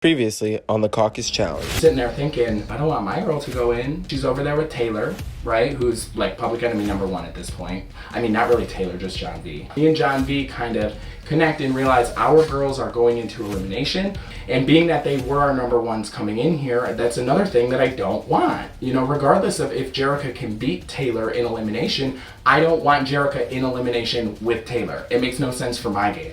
Previously on the Caucus challenge. Sitting there thinking, I don't want my girl to go in. She's over there with Taylor, right? Who's like public enemy #1 at this point. I mean, not really Taylor, just John V. Me and John V kind of connect and realize our girls are going into elimination. And being that they were our #1s coming in here, that's another thing that I don't want. You know, regardless of if Jerica can beat Taylor in elimination, I don't want Jerica in elimination with Taylor. It makes no sense for my game.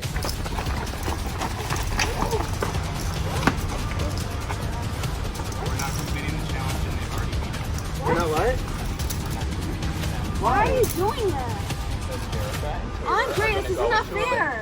Why are you doing that? Andre, this is not fair.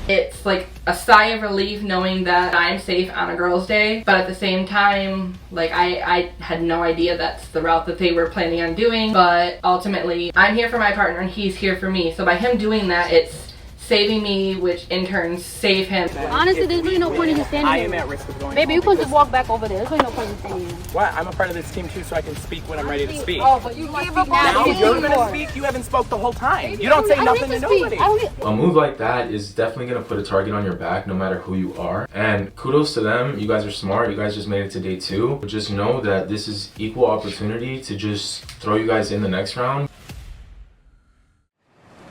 It's like a sigh of relief knowing that I'm safe on a girls' day, but at the same time, like I had no idea that's the route that they were planning on doing, but ultimately I'm here for my partner and he's here for me. So by him doing that, it's saving me, which in turn save him. Honestly, there's really no point in you standing I there. am at risk of going Baby, you can just walk back over there. There's really no point in standing there. What? I'm a part of this team too, so I can speak when I'm ready to speak. Oh, but you gave up Now on you're gonna speak? You haven't spoke the whole time. You don't say nothing to nobody. A move like that is definitely going to put a target on your back no matter who you are. And kudos to them. You guys are smart. You guys just made it to day 2. But just know that this is equal opportunity to just throw you guys in the next round.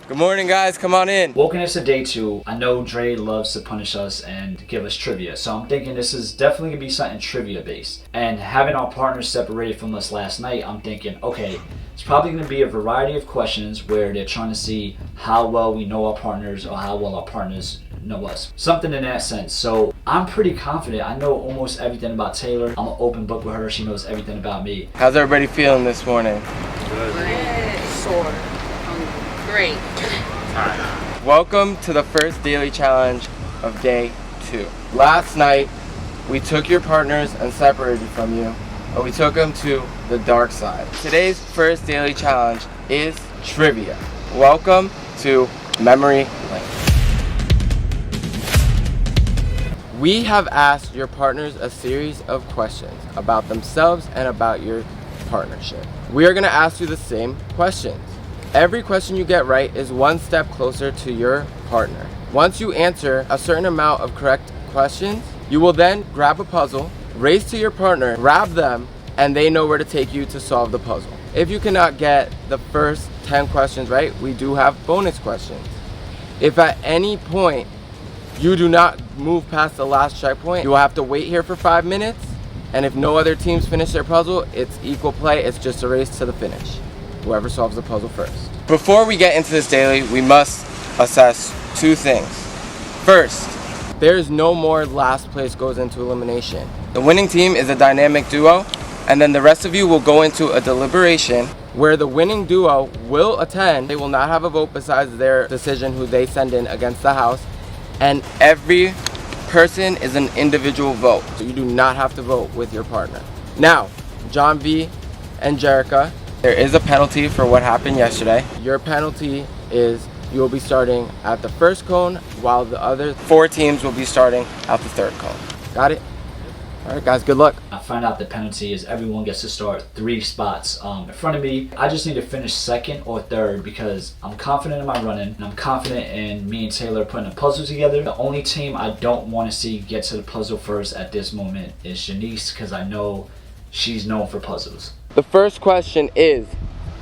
Good morning, guys. Come on in. Walking into day 2, I know Dre loves to punish us and give us trivia, so I'm thinking this is definitely gonna be something trivia based. And having our partners separated from us last night, I'm thinking, okay, it's probably gonna be a variety of questions where they're trying to see how well we know our partners or how well our partners know us. Something in that sense. So I'm pretty confident. I know almost everything about Taylor. I'm an open book with her. She knows everything about me. How's everybody feeling this morning? Sore. Great. Welcome to the first daily challenge of day 2. Last night, we took your partners and separated from you, and we took them to the dark side. Today's first daily challenge is trivia. Welcome to Memory Lane. We have asked your partners a series of questions about themselves and about your partnership. We are going to ask you the same questions. Every question you get right is one step closer to your partner. Once you answer a certain amount of correct questions, you will then grab a puzzle, race to your partner, grab them, and they know where to take you to solve the puzzle. If you cannot get the first 10 questions right, we do have bonus questions. If at any point you do not move past the last checkpoint, you will have to wait here for 5 minutes, and if no other teams finish their puzzle, it's equal play. It's just a race to the finish. Whoever solves the puzzle first. Before we get into this daily, we must assess 2 things. First, there is no more last place goes into elimination. The winning team is a dynamic duo, and then the rest of you will go into a deliberation where the winning duo will attend. They will not have a vote besides their decision who they send in against the house, and every person is an individual vote. So you do not have to vote with your partner. Now, John V and Jerica, there is a penalty for what happened yesterday. Your penalty is you will be starting at the first cone while the other 4 teams will be starting at the 3rd cone. Got it? All right, guys, good luck. I found out the penalty is everyone gets to start 3 spots in front of me. I just need to finish 2nd or 3rd because I'm confident in my running and I'm confident in me and Taylor putting a puzzle together. The only team I don't want to see get to the puzzle first at this moment is Jaymes because I know she's known for puzzles. The first question is,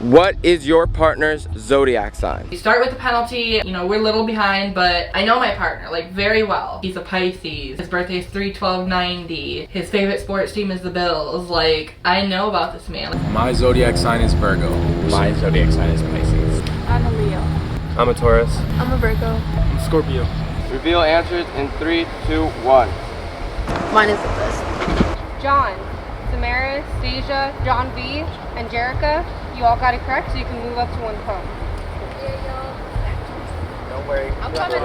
what is your partner's zodiac sign? You start with the penalty. You know, we're a little behind, but I know my partner like very well. He's a Pisces. His birthday is 3/12/90. His favorite sports team is the Bills. Like, I know about this man. My zodiac sign is Virgo. My zodiac sign is Pisces. I'm a Leo. I'm a Taurus. I'm a Virgo. I'm Scorpio. Reveal answers in 3, 2, 1. Mine is the best. John, Samara, Stasia, John V, and Jerica, you all got it correct, so you can move up to 1 cone. Don't worry. I'm coming.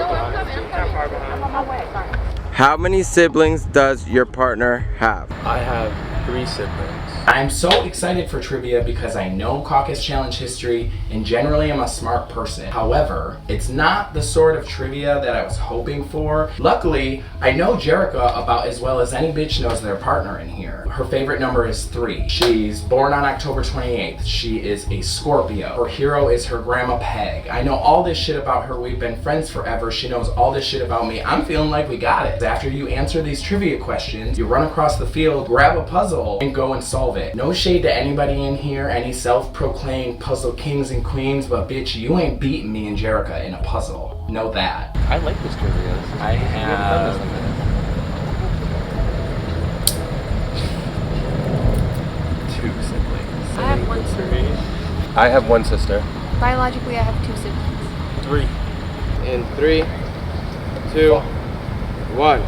I'm on my way. Sorry. How many siblings does your partner have? I have 3 siblings. I'm so excited for trivia because I know Caucus Challenge history and generally I'm a smart person. However, it's not the sort of trivia that I was hoping for. Luckily, I know Jerica about as well as any bitch knows their partner in here. Her favorite number is 3. She's born on October 28th. She is a Scorpio. Her hero is her grandma Peg. I know all this shit about her. We've been friends forever. She knows all this shit about me. I'm feeling like we got it. After you answer these trivia questions, you run across the field, grab a puzzle, and go and solve it. No shade to anybody in here, any self-proclaimed puzzle kings and queens, but bitch, you ain't beating me and Jerica in a puzzle. Know that. I like this trivia. I have 2 siblings. I have 1 sibling. I have 1 sister. Biologically, I have 2 siblings. 3. In 3, 2, 1.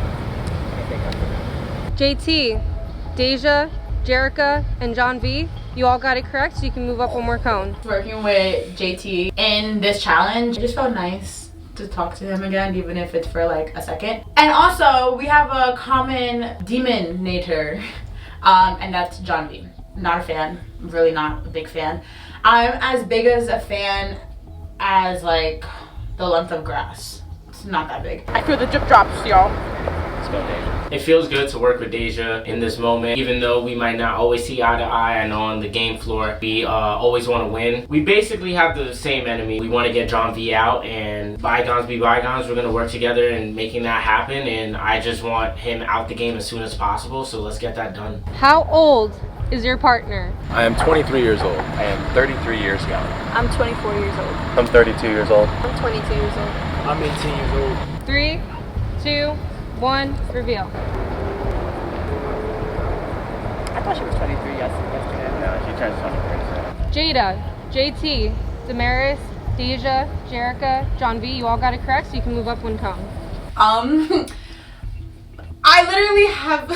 JT, Deja, Jerica, and John V, you all got it correct, so you can move up 1 more cone. Working with JT in this challenge, it just felt nice to talk to him again, even if it's for like a second. And also, we have a common demonator, and that's John V. Not a fan, really not a big fan. I'm as big as a fan as like the length of grass. It's not that big. I feel the drip drops, y'all. Let's go, Deja. It feels good to work with Deja in this moment, even though we might not always see eye to eye. And on the game floor, we always want to win. We basically have the same enemy. We want to get John V out, and bygones be bygones. We're going to work together in making that happen, and I just want him out the game as soon as possible, so let's get that done. How old is your partner? I am 23 years old. I am 33 years young. I'm 24 years old. I'm 32 years old. I'm 22 years old. I'm 18 years old. 3, 2, 1, reveal. I thought she was 23 yesterday. No, she turns 23. Jada, JT, Damaris, Deja, Jerica, John V, you all got it correct, so you can move up 1 cone. I literally have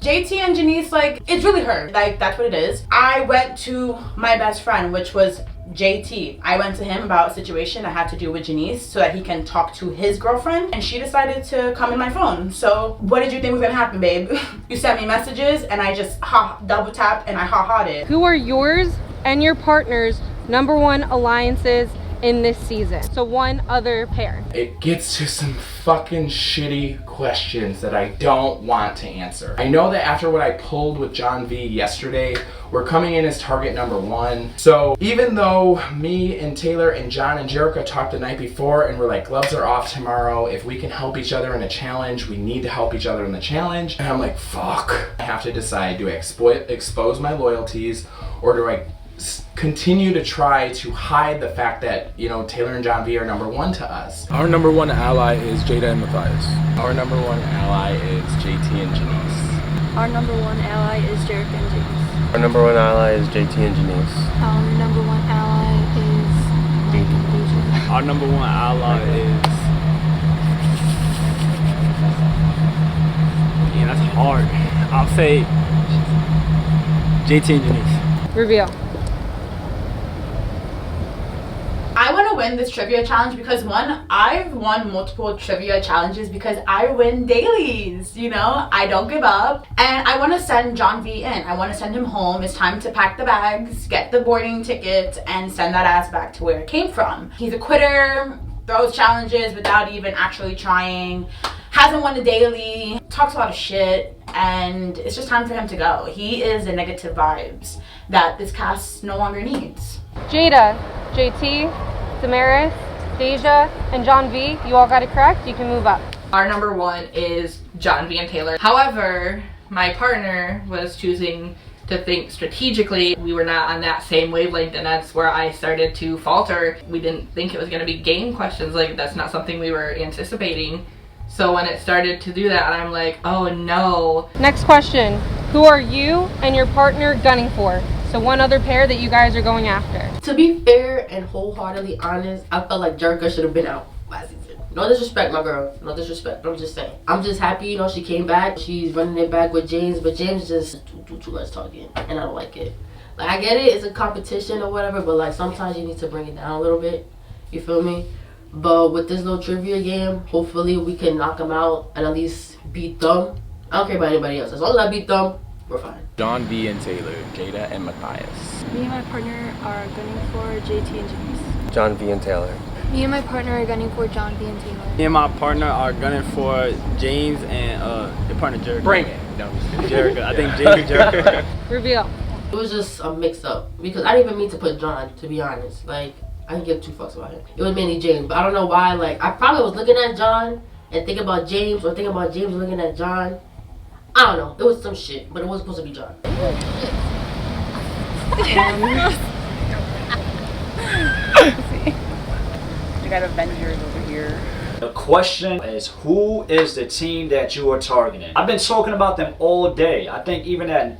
JT and Janice, like, it's really her. Like, that's what it is. I went to my best friend, which was JT. I went to him about a situation I had to do with Janice so that he can talk to his girlfriend, and she decided to come in my phone. So what did you think was gonna happen, babe? You sent me messages and I just double tapped and I ha-ha'd it. Who are yours and your partner's #1 alliances in this season? So 1 other pair. It gets to some fucking shitty questions that I don't want to answer. I know that after what I pulled with John V yesterday, we're coming in as target #1. So even though me and Taylor and John and Jerica talked the night before and we're like, gloves are off tomorrow, if we can help each other in a challenge, we need to help each other in the challenge. And I'm like, fuck. I have to decide, do I expose my loyalties, or do I continue to try to hide the fact that, you know, Taylor and John V are #1 to us? Our #1 ally is Jada and Matthias. Our #1 ally is JT and Janice. Our #1 ally is Jerica and James. Our #1 ally is JT and Janice. Our #1 ally is Deja. Our #1 ally is... Yeah, that's hard. I'll say JT and Janice. Reveal. I want to win this trivia challenge because 1, I've won multiple trivia challenges because I win dailies, you know, I don't give up, and I want to send John V in. I want to send him home. It's time to pack the bags, get the boarding tickets, and send that ass back to where it came from. He's a quitter, throws challenges without even actually trying, hasn't won a daily, talks a lot of shit, and it's just time for him to go. He is the negative vibes that this cast no longer needs. Jada, JT, Damaris, Deja, and John V, you all got it correct, you can move up. Our #1 is John V and Taylor. However, my partner was choosing to think strategically. We were not on that same wavelength, and that's where I started to falter. We didn't think it was going to be game questions. Like, that's not something we were anticipating. So when it started to do that, I'm like, oh no. Next question, who are you and your partner gunning for? So 1 other pair that you guys are going after. To be fair and wholeheartedly honest, I felt like Jerica should have been out last season. No disrespect, my girl. No disrespect. I'm just saying. I'm just happy, you know, she came back. She's running it back with Jaymes, but Jaymes just too much talking, and I don't like it. Like, I get it, it's a competition or whatever, but like sometimes you need to bring it down a little bit. You feel me? But with this little trivia game, hopefully we can knock them out and at least beat them. I don't care about anybody else. As long as I beat them, we're fine. John V and Taylor. Jada and Matthias. Me and my partner are gunning for JT and Jaymes. John V and Taylor. Me and my partner are gunning for John V and Taylor. Me and my partner are gunning for Jaymes and your partner Jericho. Bring it. No, I'm just kidding. Jericho. I think Jaymes and Jericho. Reveal. It was just a mix up because I didn't even mean to put John, to be honest. Like, I didn't give two fucks about him. It was mainly James, but I don't know why. Like, I probably was looking at John and thinking about James, or thinking about James and looking at John. I don't know. It was some shit, but it was supposed to be John. We got Avengers over here. The question is, who is the team that you are targeting? I've been talking about them all day. I think even at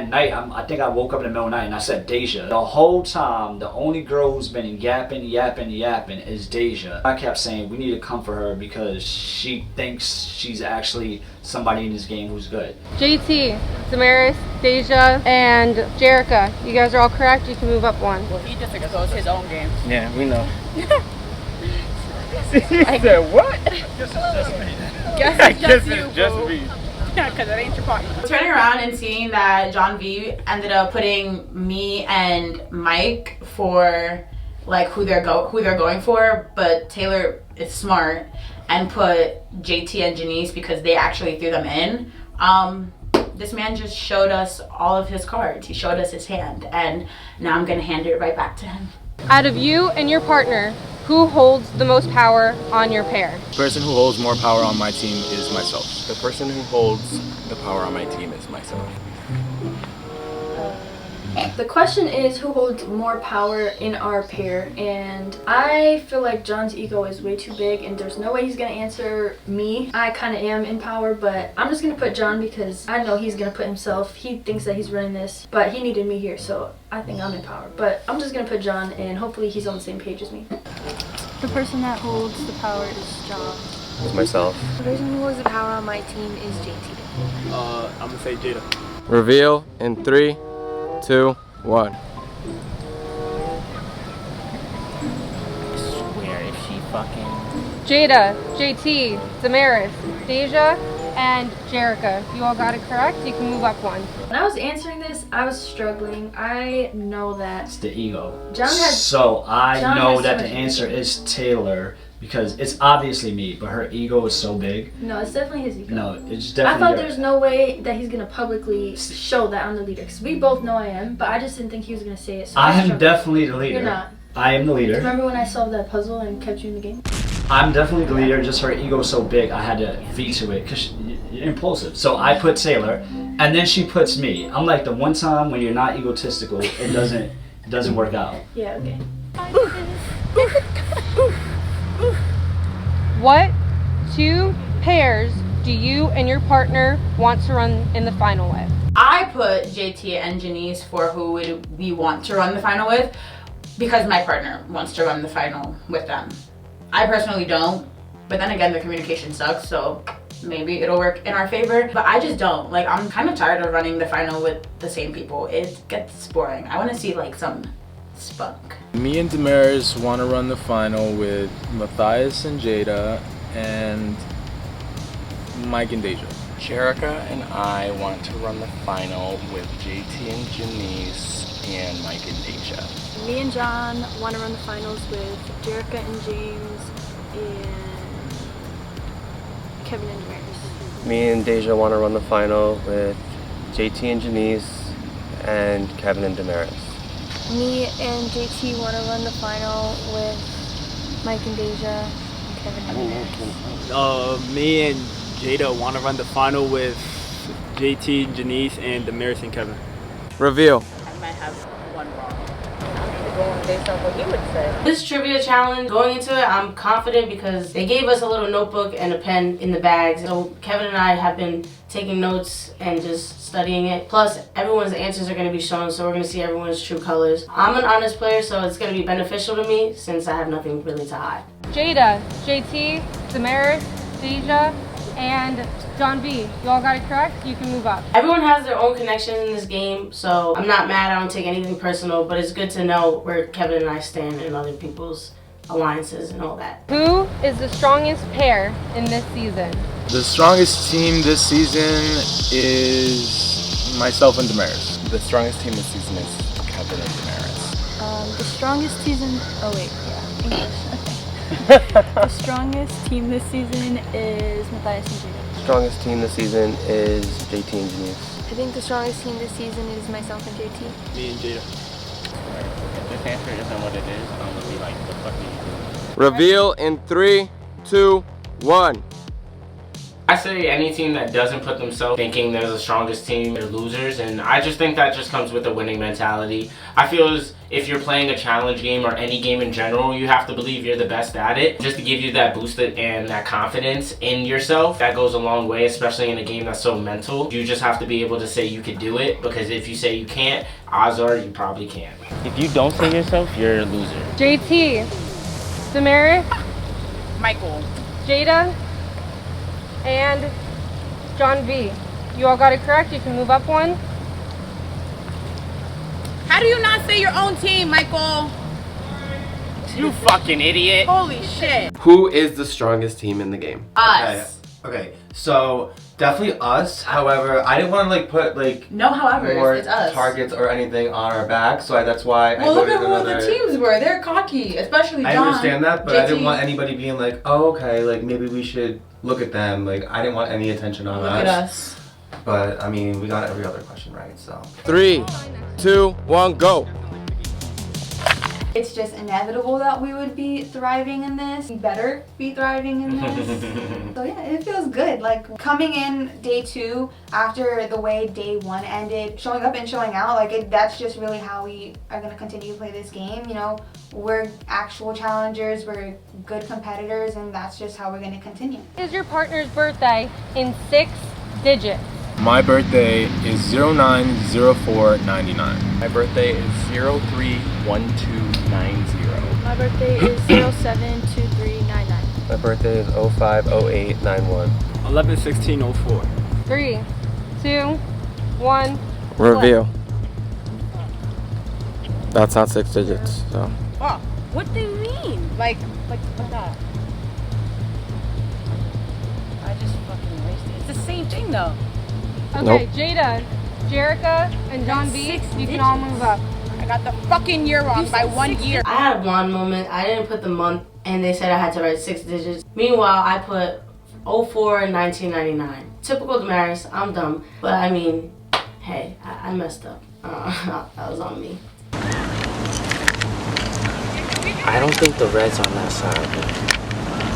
night, I think I woke up in the middle of the night and I said Deja. The whole time, the only girl who's been yapping is Deja. I kept saying we need to come for her because she thinks she's actually somebody in this game who's good. JT, Damaris, Deja, and Jerica. You guys are all correct. You can move up one. Well, he just exposed his own game. Yeah, we know. He said what? Guess it's just me. Yeah, because that ain't your partner. Turning around and seeing that John V ended up putting me and Mike for like who they're going for, but Taylor is smart and put JT and Janice because they actually threw them in. This man just showed us all of his cards. He showed us his hand, and now I'm gonna hand it right back to him. Out of you and your partner, who holds the most power on your pair? The person who holds more power on my team is myself. The person who holds the power on my team is myself. The question is who holds more power in our pair, and I feel like John's ego is way too big and there's no way he's gonna answer me. I kind of am in power, but I'm just gonna put John because I know he's gonna put himself. He thinks that he's running this, but he needed me here, so I think I'm in power. But I'm just gonna put John, and hopefully he's on the same page as me. The person that holds the power is John. It's myself. The person who holds the power on my team is JT. I'm gonna say Jada. Reveal in 3, 2, 1. I swear if she fucking... Jada, JT, Damaris, Deja, and Jerica. You all got it correct. You can move up one. When I was answering this, I was struggling. I know that It's the ego. John has. So I John know has that so the much answer ego. is Taylor because it's obviously me, but her ego is so big. No, it's definitely his ego. No, it's I definitely thought her. there's no way that he's gonna publicly show that I'm the leader, because we both know I am, but I just didn't think he was gonna say it. So I am struggled. definitely the leader. You're not. I am the leader. Remember when I solved that puzzle and kept you in the game? I'm definitely the leader, just her ego so big I had to veto it because you're impulsive. So I put Taylor, and then she puts me. I'm like the one time when you're not egotistical, it doesn't work out. Yeah, okay. What 2 pairs do you and your partner want to run in the final with? I put JT and Janice for who we want to run the final with because my partner wants to run the final with them. I personally don't, but then again, the communication sucks, so maybe it'll work in our favor, but I just don't. Like, I'm kind of tired of running the final with the same people. It gets boring. I want to see like some spunk. Me and Damaris want to run the final with Matthias and Jada and Mike and Deja. Jerica and I want to run the final with JT and Janice and Mike and Deja. Me and John want to run the finals with Jerica and James and Kevin and Damaris. Me and Deja want to run the final with JT and Janice and Kevin and Damaris. Me and JT want to run the final with Mike and Deja and Kevin and Damaris. Me and Jada want to run the final with JT, Janice, and Damaris and Kevin. Reveal. I might have one wrong. Going based on what he would say. This trivia challenge, going into it, I'm confident because they gave us a little notebook and a pen in the bags. So Kevin and I have been taking notes and just studying it. Plus, everyone's answers are going to be shown, so we're going to see everyone's true colors. I'm an honest player, so it's going to be beneficial to me since I have nothing really to hide. Jada, JT, Damaris, Deja, and John V. You all got it correct. You can move up. Everyone has their own connection in this game, so I'm not mad. I don't take anything personal, but it's good to know where Kevin and I stand in other people's alliances and all that. Who is the strongest pair in this season? The strongest team this season is Myself and Damaris. The strongest team this season is Kevin and Damaris. The strongest season. Oh wait, yeah, English. The strongest team this season is Matthias and Jada. Strongest team this season is JT and Jaymes. I think the strongest team this season is myself and JT. Me and Jada. If this answer isn't what it is, I'm gonna be like, the fuck are you doing? Reveal in 3, 2, 1. I say any team that doesn't put themselves thinking they're the strongest team, they're losers, and I just think that just comes with a winning mentality. I feel as if you're playing a challenge game or any game in general, you have to believe you're the best at it, just to give you that boost and that confidence in yourself. That goes a long way, especially in a game that's so mental. You just have to be able to say you could do it, because if you say you can't, odds are you probably can't. If you don't say yourself, you're a loser. JT, Damaris, Michael. Jada, and John V. You all got it correct. You can move up one. How do you not say your own team, Michael? You fucking idiot. Holy shit. Who is the strongest team in the game? Us. Okay, so definitely us. However, I didn't want to like put like No, however, more it's us. targets or anything on our back, so that's why I Well, look voted at who another. the teams were. They're cocky, especially John. I understand that, but I didn't JT. want anybody being like, oh, okay, like maybe we should look at them. Like I didn't want any attention on Look us. at us. But I mean, we got every other question right, so. 3, 2, 1, go. It's just inevitable that we would be thriving in this. We better be thriving in this. So yeah, it feels good. Like coming in day 2 after the way day 1 ended, showing up and showing out, like that's just really how we are gonna continue to play this game. You know, we're actual challengers, we're good competitors, and that's just how we're gonna continue. Is your partner's birthday in 6 digits? My birthday is 090499. My birthday is 031290. My birthday is 072399. My birthday is 050891. 11/16/04. 3, 2, 1. Reveal. That's not 6 digits, so. Oh, what do you mean? Like that. I just fucking erased it. It's the same thing though. Okay, Nope. Jada, Jerica, and John V, you can all move up. I got the fucking year wrong by 1 year. I had a blonde moment. I didn't put the month, and they said I had to write 6 digits. Meanwhile, I put 04-1999. Typical Damaris. I'm dumb, but I mean, hey, I messed up. That was on me. I don't think the red's on that side.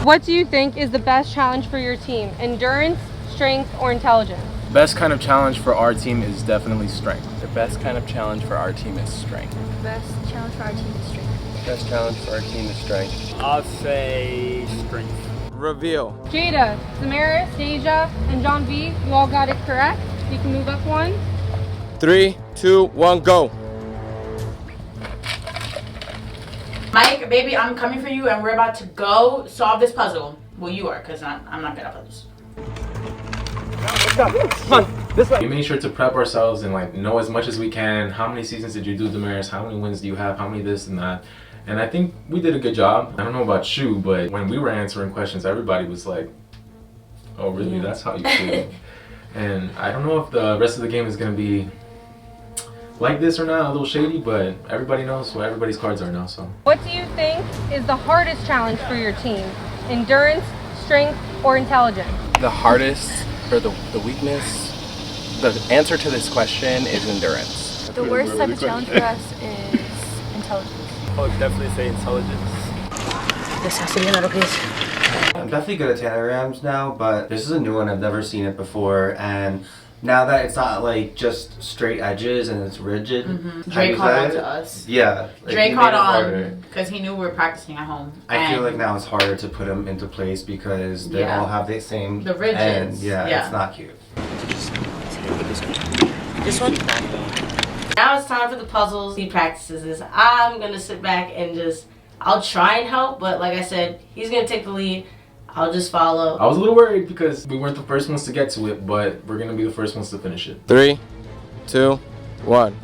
What do you think is the best challenge for your team? Endurance, strength, or intelligence? Best kind of challenge for our team is definitely strength. The best kind of challenge for our team is strength. The best challenge for our team is strength. Best challenge for our team is strength. I'll say strength. Reveal. Jada, Damaris, Deja, and John V, you all got it correct. You can move up one. 3, 2, 1, go. Mike, baby, I'm coming for you, and we're about to go solve this puzzle. Well, you are, because I'm not good at puzzles. We made sure to prep ourselves and like know as much as we can. How many seasons did you do, Damaris? How many wins do you have? How many this and that? And I think we did a good job. I don't know about you, but when we were answering questions, everybody was like, oh really, that's how you feel. And I don't know if the rest of the game is gonna be like this or not, a little shady, but everybody knows what everybody's cards are now, so. What do you think is the hardest challenge for your team? Endurance, strength, or intelligence? The hardest, or the weakness, the answer to this question is endurance. The worst type of challenge for us is intelligence. I would definitely say intelligence. This has to be another piece. I'm definitely good at tanograms now, but this is a new one. I've never seen it before, and now that it's not like just straight edges and it's rigid. Dre caught on to us. Yeah. Like, Dre he caught made it on harder. because he knew we were practicing at home. I feel like now it's harder to put them into place because they Yeah. all have the same The rigids. end. Yeah, Yeah. it's not cute. This one? Now it's time for the puzzles. He practices this. I'm gonna sit back and I'll try and help, but like I said, he's gonna take the lead. I'll just follow. I was a little worried because we weren't the first ones to get to it, but we're gonna be the first ones to finish it. 3, 2, 1.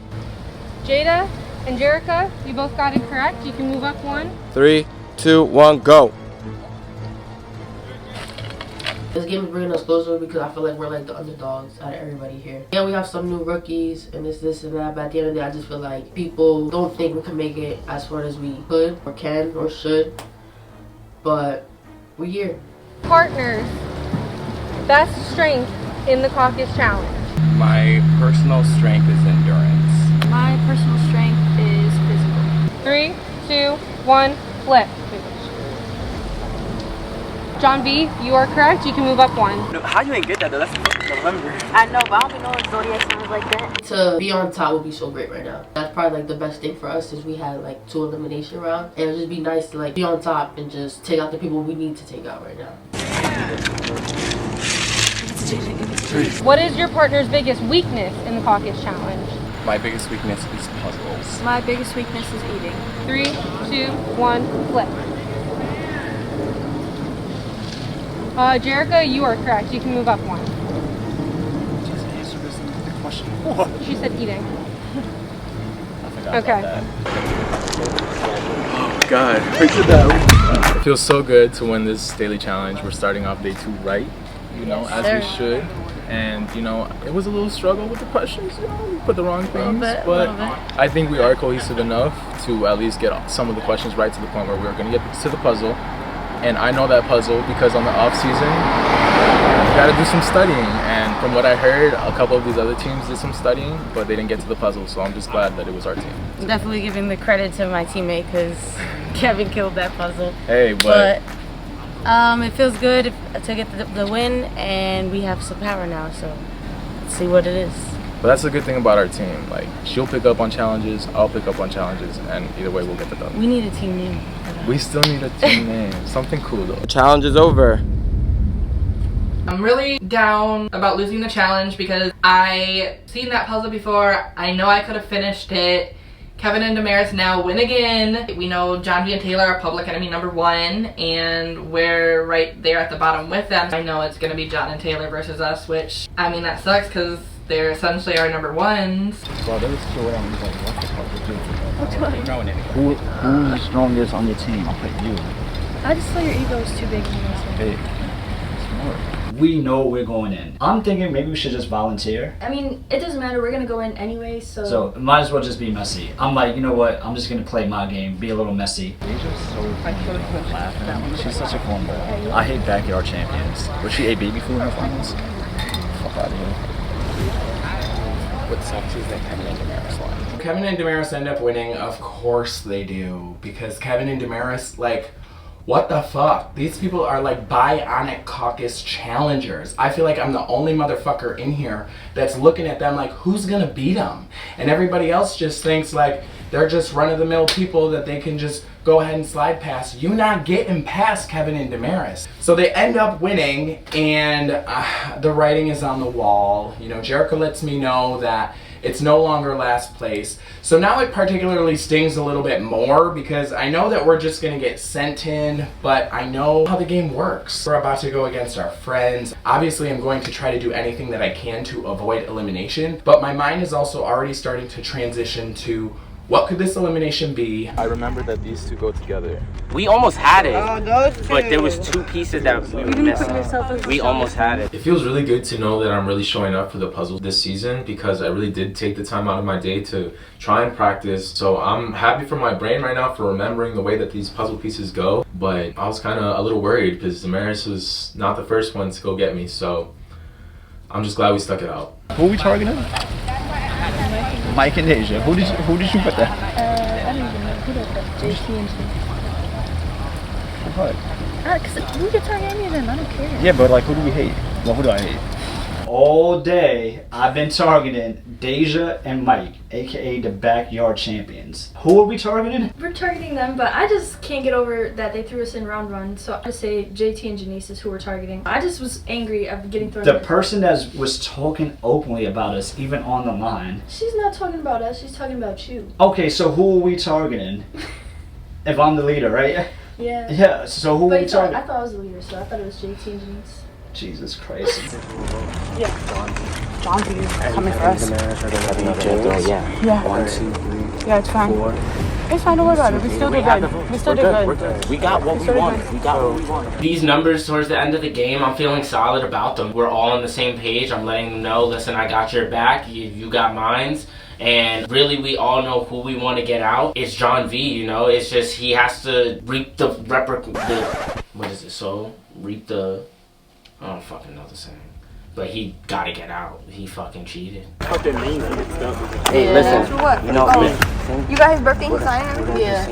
Jada and Jerica, you both got it correct. You can move up one. 3, 2, 1, go. This game is bringing us closer because I feel like we're like the underdogs out of everybody here. Yeah, we have some new rookies and this and that, but at the end of the day, I just feel like people don't think we can make it as far as we could or can or should, but we're here. Partners, best strength in the Caucus Challenge. My personal strength is endurance. My personal strength is physical. 3, 2, 1, flip. John V, you are correct. You can move up 1. No, how you ain't get that though? That's November. I know, but I don't be knowing zodiac signs like that. To be on top would be so great right now. That's probably like the best thing for us is we had like 2 elimination rounds. And it would just be nice to like be on top and just take out the people we need to take out right now. What is your partner's biggest weakness in the Caucus Challenge? My biggest weakness is puzzles. My biggest weakness is eating. 3, 2, 1, flip. Jerica, you are correct. You can move up 1. She said eating. Okay. Oh God, we did that. It feels so good to win this daily challenge. We're starting off day 2 right, you know, as we should. And you know, it was a little struggle with the questions. You know, we put the wrong things, but I think we are cohesive enough to at least get some of the questions right to the point where we're going to get to the puzzle. And I know that puzzle because on the off season, you got to do some studying. And from what I heard, a couple of these other teams did some studying, but they didn't get to the puzzle. So I'm just glad that it was our team. Definitely giving the credit to my teammate because Kevin killed that puzzle. Hey, but it feels good to get the win, and we have some power now. So let's see what it is. But that's the good thing about our team. Like, she'll pick up on challenges, I'll pick up on challenges, and either way we'll get the done. We need a team name. We still need a team name. Something cool though. The challenge is over. I'm really down about losing the challenge because I seen that puzzle before. I know I could have finished it. Kevin and Damaris now win again. We know John V and Taylor are public enemy number 1, and we're right there at the bottom with them. I know it's gonna be John and Taylor versus us, which, I mean, that sucks because they're essentially our number 1s. Well, that was so what I'm like, what the fuck is doing? Who's the strongest on your team? I'll pick you. I just feel your ego is too big for myself. Hey, smart. We know we're going in. I'm thinking maybe we should just volunteer. I mean, it doesn't matter. We're gonna go in anyway, so. So might as well just be messy. I'm like, you know what? I'm just gonna play my game, be a little messy. She's such a cornball. I hate backyard champions. Was she a baby fool in the finals? Fuck out of here. What sucks is that Kevin and Damaris won. Kevin and Damaris end up winning, of course they do, because Kevin and Damaris, like, what the fuck? These people are like bionic Caucus challengers. I feel like I'm the only motherfucker in here that's looking at them like, who's gonna beat them? And everybody else just thinks like they're just run-of-the-mill people that they can just go ahead and slide past. You're not getting past Kevin and Damaris. So they end up winning, and the writing is on the wall. You know, Jerica lets me know that it's no longer last place. So now it particularly stings a little bit more because I know that we're just gonna get sent in, but I know how the game works. We're about to go against our friends. Obviously, I'm going to try to do anything that I can to avoid elimination, but my mind is also already starting to transition to what could this elimination be? I remember that these two go together. We almost had it, but there was 2 pieces that we were missing. We almost had it. It feels really good to know that I'm really showing up for the puzzle this season because I really did take the time out of my day to try and practice. So I'm happy for my brain right now for remembering the way that these puzzle pieces go. But I was kind of a little worried because Damaris was not the first one to go get me. So I'm just glad we stuck it out. Who are we targeting? Mike and Asia. Who did you put there? I don't even know who did that. JT and What? Because we can target any of them. I don't care. Yeah, but like, who do we hate? Well, who do I hate? All day, I've been targeting Deja and Mike, aka the backyard champions. Who are we targeting? We're targeting them, but I just can't get over that they threw us in round 1. So I just say JT and Jaymes is who we're targeting. I just was angry of getting thrown. The person that was talking openly about us, even on the line. She's not talking about us. She's talking about you. Okay, so who are we targeting? If I'm the leader, right? Yeah. Yeah. So who are we targeting? I thought I was the leader, so I thought it was JT and Jaymes. Jesus Christ. Yeah. John V is coming for us. Yeah. Yeah. 1, 2, 3. Yeah, it's fine. 4. It's fine, don't worry about it. We still did good. We still did good. We're good. We got what we wanted. We got what we wanted. These numbers towards the end of the game, I'm feeling solid about them. We're all on the same page. I'm letting them know, listen, I got your back. You got mine. And really, we all know who we want to get out. It's John V, you know? It's just he has to reap the what is it? So, reap the... I don't fucking know the saying. But he gotta get out. He fucking cheated. Hey, listen. For what? You know, You got his birthday sign and everything? Yeah.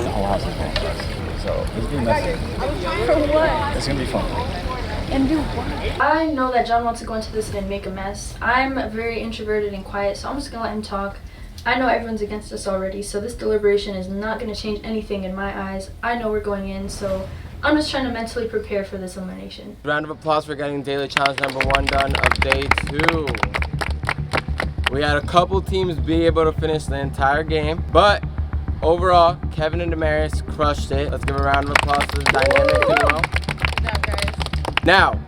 So it's gonna be messy. For what? It's gonna be fun. And do what? I know that John wants to go into this and make a mess. I'm very introverted and quiet, so I'm just gonna let him talk. I know everyone's against us already, so this deliberation is not gonna change anything in my eyes. I know we're going in, so I'm just trying to mentally prepare for this elimination. Round of applause for getting daily challenge number 1 done of day 2. We had a couple teams be able to finish the entire game, but overall, Kevin and Damaris crushed it. Let's give a round of applause to the dynamic duo. Now,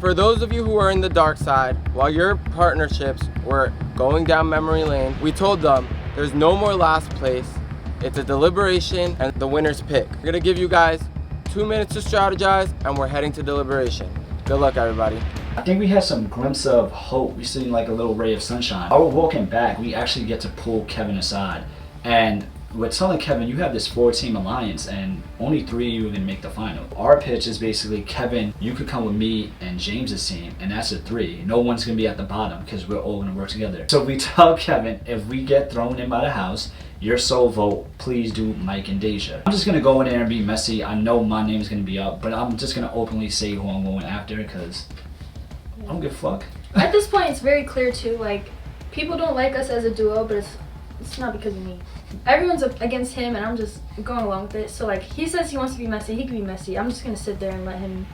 for those of you who are in the dark side, while your partnerships were going down memory lane, we told them there's no more last place. It's a deliberation and the winner's pick. We're gonna give you guys 2 minutes to strategize and we're heading to deliberation. Good luck, everybody. I think we had some glimpse of hope. We seen like a little ray of sunshine. While we're walking back, we actually get to pull Kevin aside. And we're telling Kevin, you have this 4-team alliance and only 3 of you are gonna make the final. Our pitch is basically, Kevin, you could come with me and James's team, and that's a 3. No one's gonna be at the bottom because we're all gonna work together. So we tell Kevin, if we get thrown in by the house, your sole vote, please do Mike and Deja. I'm just gonna go in there and be messy. I know my name's gonna be up, but I'm just gonna openly say who I'm going after because I don't give a fuck. At this point, it's very clear too, like, people don't like us as a duo, but it's not because of me. Everyone's against him and I'm just going along with it. So like, he says he wants to be messy, he can be messy. I'm just gonna sit there and let him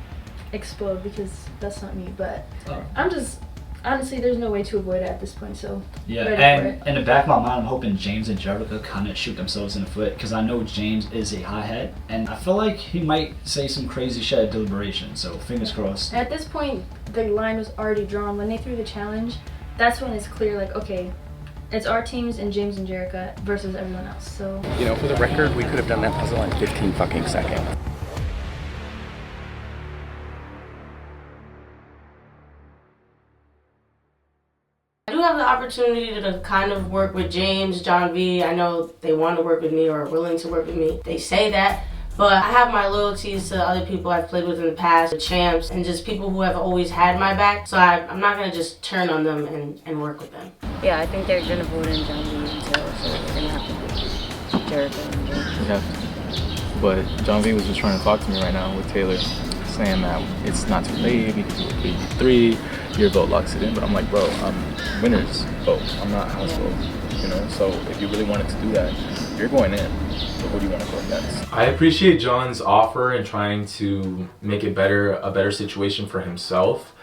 explode because that's not me. But I'm just, honestly, there's no way to avoid it at this point, so yeah, ready and for it. in the back of my mind, I'm hoping James and Jerica kind of shoot themselves in the foot because I know James is a hothead and I feel like he might say some crazy shit at deliberation, so fingers crossed. At this point, the line was already drawn. When they threw the challenge, that's when it's clear, like, okay, it's our teams and James and Jerica versus everyone else, so. You know, for the record, we could have done that puzzle in 15 fucking seconds. I do have the opportunity to kind of work with James, John V. I know they want to work with me or are willing to work with me. They say that. But I have my loyalties to other people I've played with in the past, the champs, and just people who have always had my back. So I'm not going to just turn on them and work with them. Yeah, I think they're going to vote in John V until, so we're going to have to do Jericho and James. We have to. But John V was just trying to talk to me right now with Taylor, saying that it's not too late, we can do a 3-3, your vote locks it in. But I'm like, bro, I'm winner's vote, I'm not house vote, you know? So if you really wanted to do that, you're going in. So who do you want to go against? I appreciate John's offer and trying to make it a better situation for himself.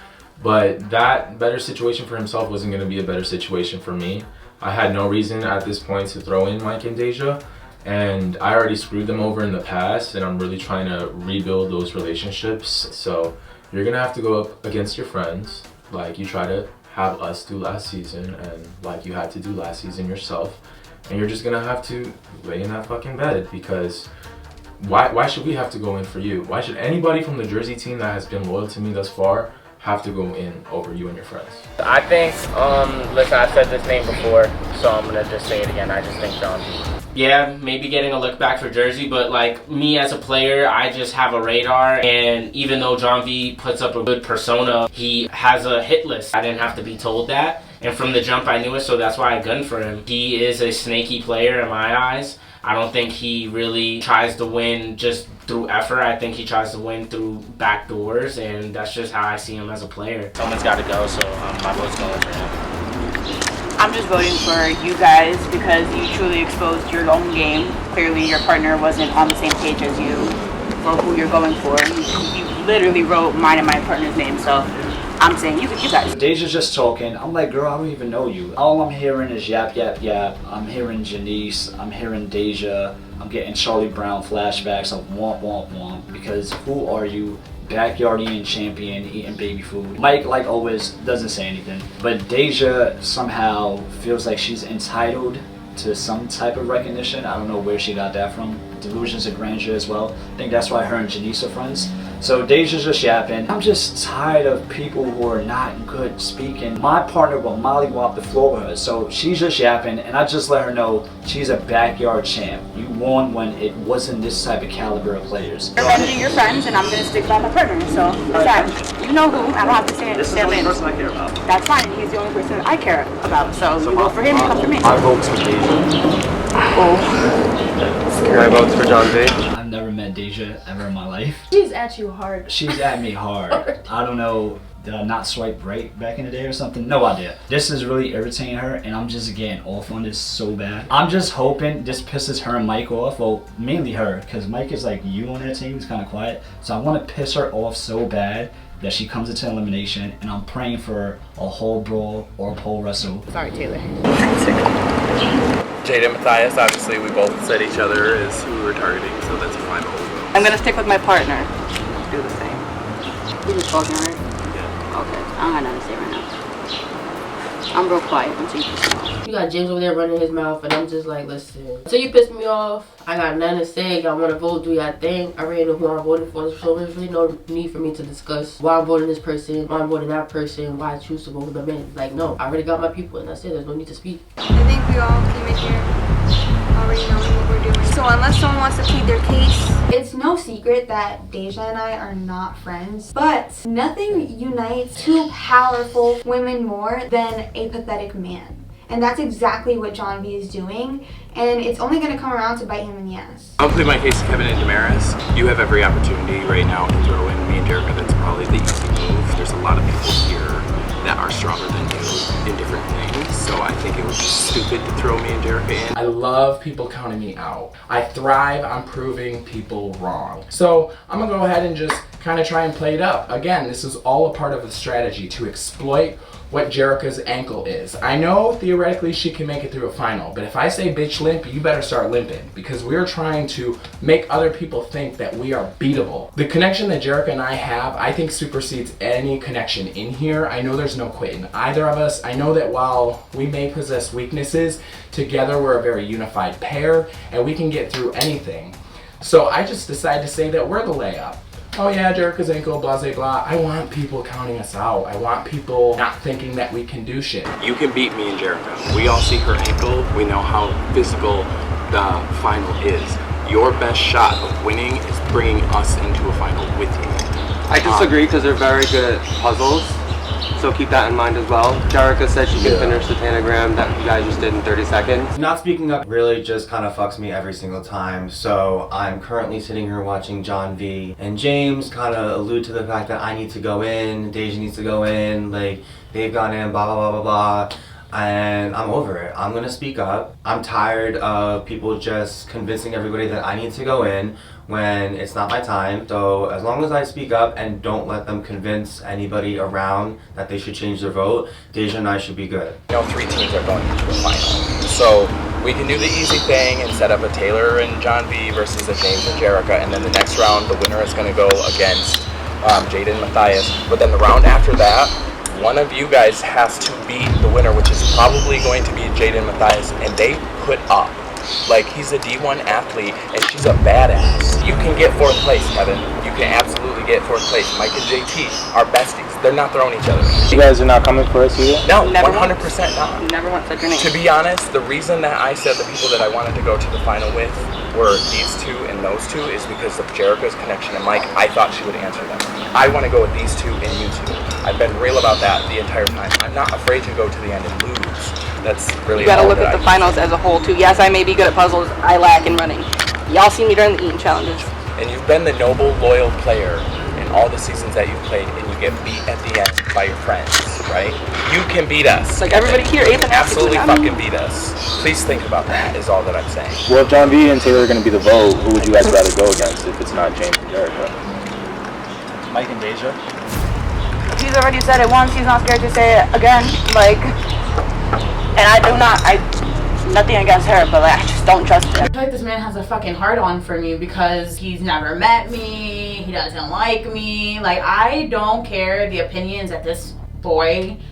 But that better situation for himself wasn't going to be a better situation for me. I had no reason at this point to throw in Mike and Deja. And I already screwed them over in the past, and I'm really trying to rebuild those relationships. So you're going to have to go up against your friends like you try to have us do last season and like you had to do last season yourself. And you're just gonna have to lay in that fucking bed because why should we have to go in for you? Why should anybody from the Jersey team that has been loyal to me thus far have to go in over you and your friends? I think, listen, I said this name before, so I'm gonna just say it again. I just think John V. Yeah, maybe getting a look back for Jersey, but like me as a player, I just have a radar, and even though John V puts up a good persona, he has a hit list. I didn't have to be told that, and from the jump I knew it, so that's why I gunned for him. He is a snaky player in my eyes. I don't think he really tries to win just through effort. I think he tries to win through back doors, and that's just how I see him as a player. Someone's got to go, so my vote's going for him. I'm just voting for you guys because you truly exposed your own game. Clearly your partner wasn't on the same page as you for who you're going for. You literally wrote mine and my partner's name, so I'm saying you guys. Deja's just talking. I'm like, girl, I don't even know you. All I'm hearing is yap, yap, yap. I'm hearing Janice. I'm hearing Deja. I'm getting Charlie Brown flashbacks of womp, womp, womp. Because who are you backyard eating champion, eating baby food. Mike, like always, doesn't say anything. But Deja somehow feels like she's entitled to some type of recognition. I don't know where she got that from. Delusions of grandeur as well. I think that's why her and Jaymes are friends. So Deja's just yapping. I'm just tired of people who are not good speaking. My partner will mollywop the floor with her, so she's just yapping, and I just let her know she's a backyard champ. You won when it wasn't this type of caliber of players. You're avenging your friends, and I'm gonna stick by my partner. So, what's that? You know who? I don't have to say it. This is the only person I care about. That's fine. He's the only person I care about. So you vote for him, you come for me. My vote's for Deja. My vote's for John V. I've never met Deja ever in my life. She's at you hard. She's at me hard. I don't know, did I not swipe right back in the day or something? No idea. This is really irritating her, and I'm just getting off on this so bad. I'm just hoping this pisses her and Mike off. Well, mainly her, because Mike is like you on that team. He's kind of quiet. So I want to piss her off so bad that she comes into elimination, and I'm praying for a whole brawl or a pole wrestle. Sorry, Taylor. Jade and Matthias, obviously we both said each other is who we were targeting, so that's a final vote. I'm gonna stick with my partner. Do the same. You're just talking, right? Yeah. Okay. I don't got nothing to say right now. I'm real quiet until you piss me off. You got James over there running his mouth, and I'm just like, listen. Until you piss me off, I got nothing to say. Y'all want to vote? Do y'all thing? I already know who I'm voting for, so there's really no need for me to discuss why I'm voting this person, why I'm voting that person, why I choose to vote with them in. Like, no, I already got my people, and that's it. There's no need to speak. I think we all came in here already knowing what we're doing. So unless someone wants to plead their case, it's no secret that Deja and I are not friends. But nothing unites two powerful women more than a pathetic man. And that's exactly what John V is doing. And it's only going to come around to bite him in the ass. I'll plead my case to Kevin and Damaris. You have every opportunity right now to throw in me and Jerica. That's probably the easy move. There's a lot of people here that are stronger than you in different things. So I think it would be stupid to throw me and Jerica in. I love people counting me out. I thrive on proving people wrong. So I'm gonna go ahead and just kind of try and play it up. Again, this is all a part of the strategy to exploit what Jerica's ankle is. I know theoretically she can make it through a final, but if I say bitch limp, you better start limping, because we're trying to make other people think that we are beatable. The connection that Jerica and I have, I think supersedes any connection in here. I know there's no quitting either of us. I know that while we may possess weaknesses, together we're a very unified pair and we can get through anything. So I just decided to say that we're the layup. Oh yeah, Jerica's ankle, blah, blah, blah. I want people counting us out. I want people not thinking that we can do shit. You can beat me and Jerica. We all see her ankle. We know how physical the final is. Your best shot of winning is bringing us into a final with you. I disagree because they're very good at puzzles. So keep that in mind as well. Jerica said she can finish the tanagram that you guys just did in 30 seconds. Not speaking up really just kind of fucks me every single time. So I'm currently sitting here watching John V and Jaymes kind of allude to the fact that I need to go in, Deja needs to go in, like they've gone in, blah, blah, blah, blah, blah. And I'm over it. I'm gonna speak up. I'm tired of people just convincing everybody that I need to go in when it's not my time. So as long as I speak up and don't let them convince anybody around that they should change their vote, Deja and I should be good. You know, 3 teams are going into the final. So we can do the easy thing and set up a Taylor and John V versus a Jaymes and Jerica, and then the next round, the winner is gonna go against Jade and Matthias. But then the round after that, one of you guys has to beat the winner, which is probably going to be Jade and Matthias, and they put up. Like, he's a D1 athlete, and she's a badass. You can get 4th place, Kevin. You can absolutely get 4th place. Mike and JT are besties. They're not throwing each other. You guys are not coming for us either? No, Never 100% not. Never once said your name. To be honest, the reason that I said the people that I wanted to go to the final with were these two and those two is because of Jerica's connection and Mike. I thought she would answer them. I want to go with these two and you two. I've been real about that the entire time. I'm not afraid to go to the end and lose. That's really You gotta look at the finals as a whole too. Yes, I may be good at puzzles. I lack in running. Y'all see me during the eating challenges. And you've been the noble, loyal player in all the seasons that you've played, and you get beat at the end by your friends, right? You can beat us. Like everybody here, Ethan has to absolutely do that. fucking beat us. Please think about that, is all that I'm saying. Well, if John V and Taylor are going to be the vote, who would you guys rather go against if it's not Jaymes and Jerica? Mike and Deja. He's already said it once. He's not scared to say it again. Like, and I do not. nothing against her, but like I just don't trust her. I feel like this man has a fucking hard on for me because he's never met me, he doesn't like me. Like, I don't care the opinions that this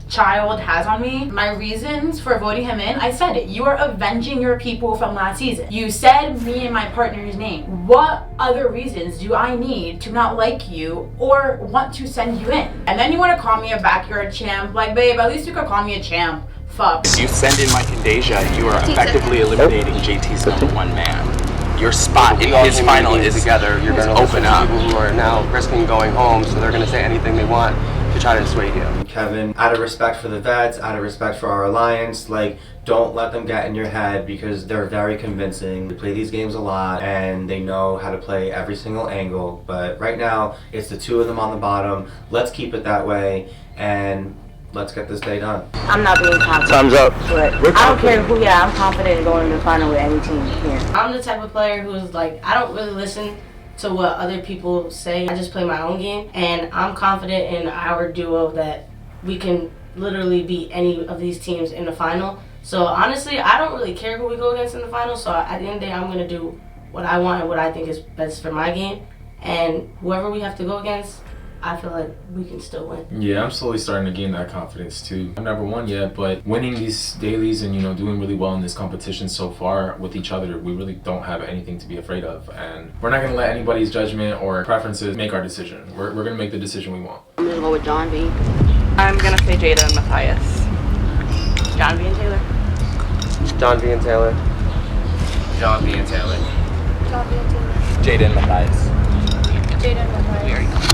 child has on me. My reasons for voting him in, I said it. You are avenging your people from last season. You said me and my partner's name. What other reasons do I need to not like you or want to send you in? And then you want to call me a backyard champ. Like, babe, at least you could call me a champ. Fuck. If you send in Mike and Deja, you are effectively eliminating JT's #1 man. Your spot in his final is together. You're going to open up. People who are now risking going home, so they're going to say anything they want to try to dissuade you. Kevin, out of respect for the vets, out of respect for our alliance, like, don't let them get in your head because they're very convincing. They play these games a lot and they know how to play every single angle. But right now, it's the two of them on the bottom. Let's keep it that way and let's get this day done. I'm not being confident. Time's up. But I don't care who. Yeah, I'm confident in going to the final with any team here. I'm the type of player who's like, I don't really listen to what other people say. I just play my own game, and I'm confident in our duo that we can literally beat any of these teams in the final. So honestly, I don't really care who we go against in the final. So at the end of the day, I'm gonna do what I want and what I think is best for my game. And whoever we have to go against, I feel like we can still win. Yeah, I'm slowly starting to gain that confidence too. I've never won yet, but winning these dailies and, you know, doing really well in this competition so far with each other, we really don't have anything to be afraid of. And we're not going to let anybody's judgment or preferences make our decision. We're going to make the decision we want. I'm going to go with John V. I'm going to say Jada and Matthias. John V and Taylor. John V and Taylor. John V and Taylor. John V and Taylor. Jada and Matthias. Jada and Matthias.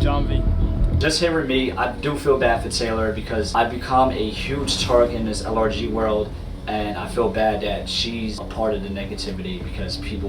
John V. Just hearing me, I do feel bad for Taylor because I've become a huge target in this LRG world, and I feel bad that she's a part of the negativity because people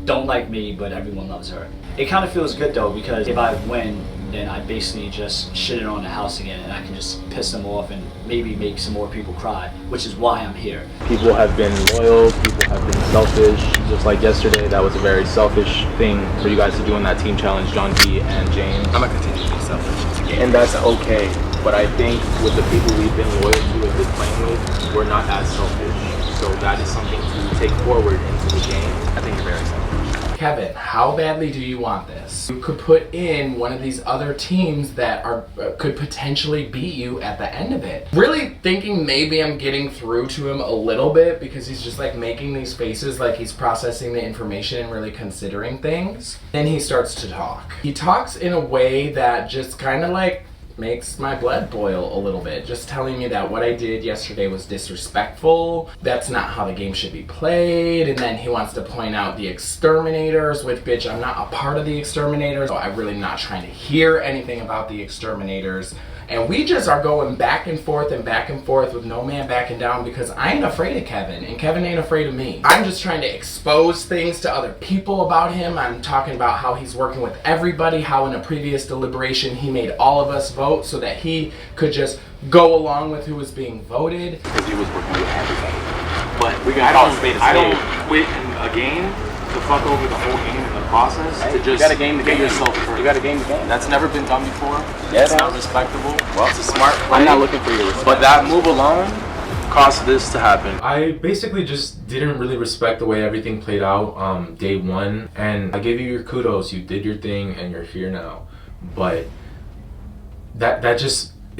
don't like me, but everyone loves her. It kind of feels good though because if I win, then I basically just shit it on the house again, and I can just piss them off and maybe make some more people cry, which is why I'm here. People have been loyal, people have been selfish. Just like yesterday, that was a very selfish thing for you guys to do in that team challenge, John V and Jaymes. I'm gonna continue to be selfish. It's a game. And that's okay. But I think with the people we've been loyal to and been playing with, we're not as selfish. So that is something to take forward into the game. I think you're very selfish. Kevin, how badly do you want this? You could put in one of these other teams that are could potentially beat you at the end of it. Really thinking maybe I'm getting through to him a little bit because he's just like making these faces like he's processing the information and really considering things. Then he starts to talk. He talks in a way that just kind of like makes my blood boil a little bit, just telling me that what I did yesterday was disrespectful, that's not how the game should be played, and then he wants to point out the exterminators, which, bitch, I'm not a part of the exterminators, so I'm really not trying to hear anything about the exterminators. And we just are going back and forth with no man backing down because I ain't afraid of Kevin and Kevin ain't afraid of me. I'm just trying to expose things to other people about him. I'm talking about how he's working with everybody, how in a previous deliberation he made all of us vote so that he could just go along with who was being voted. Because he was working with everybody. But I don't quit in a game to fuck over the whole game in the process. Hey, to just you got a game to get yourself first. You got a game to game. That's never been done before. Yeah, it's not respectable. Well, it's a smart play. I'm not looking for your respect. But that move alone caused this to happen. I basically just didn't really respect the way everything played out day one, and I give you your kudos. You did your thing and you're here now. But it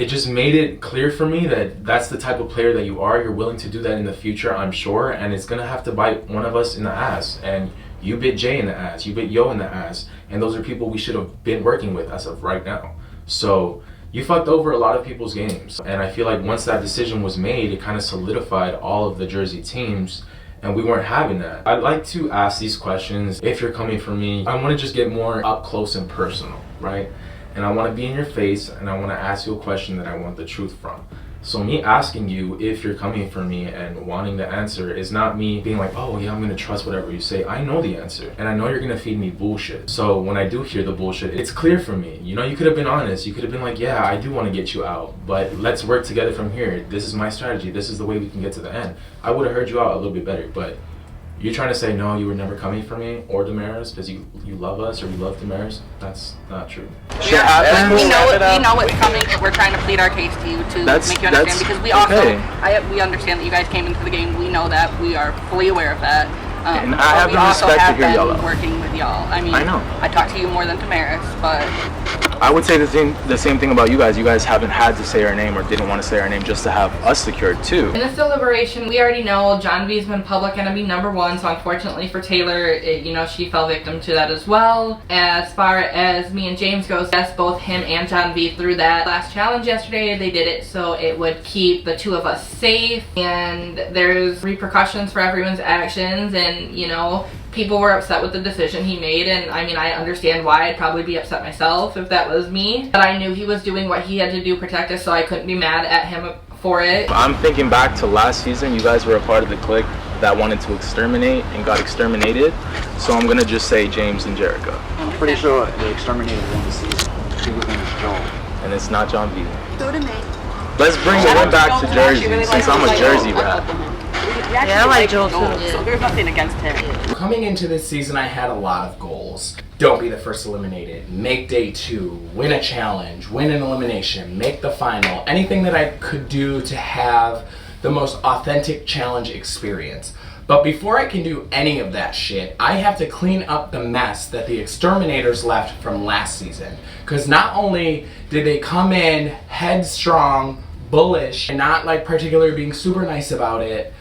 just made it clear for me that that's the type of player that you are. You're willing to do that in the future, I'm sure, and it's gonna have to bite one of us in the ass. And you bit Jay in the ass, you bit Yo in the ass, and those are people we should have been working with as of right now. So you fucked over a lot of people's games, and I feel like once that decision was made, it kind of solidified all of the Jersey teams, and we weren't having that. I'd like to ask these questions if you're coming for me. I want to just get more up close and personal, right? And I want to be in your face, and I want to ask you a question that I want the truth from. So me asking you if you're coming for me and wanting the answer is not me being like, oh yeah, I'm gonna trust whatever you say. I know the answer, and I know you're gonna feed me bullshit. So when I do hear the bullshit, it's clear for me. You know, you could have been honest. You could have been like, yeah, I do want to get you out, but let's work together from here. This is my strategy. This is the way we can get to the end. I would have heard you out a little bit better, but you're trying to say, no, you were never coming for me or Damaris because you love us or you love Damaris. That's not true. We know what's coming, but we're trying to plead our case to you to That's- make you understand, that's because we okay. we understand that you guys came into the game. We know that. We are fully aware of that. And I but have we the also respect to have hear been y'all out. working with y'all. I mean, I know. I talk to you more than to Maris, but I would say the same thing about you guys. You guys haven't had to say our name or didn't want to say our name just to have us secured too. in this deliberation, we already know John V's been public enemy #1, so unfortunately for Taylor, she fell victim to that as well. As far as me and Jaymes goes, yes, both him and John V through that last challenge yesterday. They did it so it would keep the two of us safe, and there's repercussions for everyone's actions, and people were upset with the decision he made, and I mean, I understand why. I'd probably be upset myself if that was me, but I knew he was doing what he had to do to protect us, so I couldn't be mad at him for it. I'm thinking back to last season. You guys were a part of the clique that wanted to exterminate and got exterminated, so I'm gonna just say Jaymes and Jerica. I'm pretty sure the exterminator won the season. His name is Joel. And it's not John V. So to me. Let's bring the win back to Jersey, since I'm a Jersey rat. Yeah, I like Joel too. So there's nothing against him. Coming into this season, I had a lot of goals. Don't be the first eliminated. Make day 2. Win a challenge. Win an elimination. Make the final. Anything that I could do to have the most authentic challenge experience. But before I can do any of that shit, I have to clean up the mess that the exterminators left from last season. Because not only did they come in headstrong, bullish, and not like particularly being super nice about it,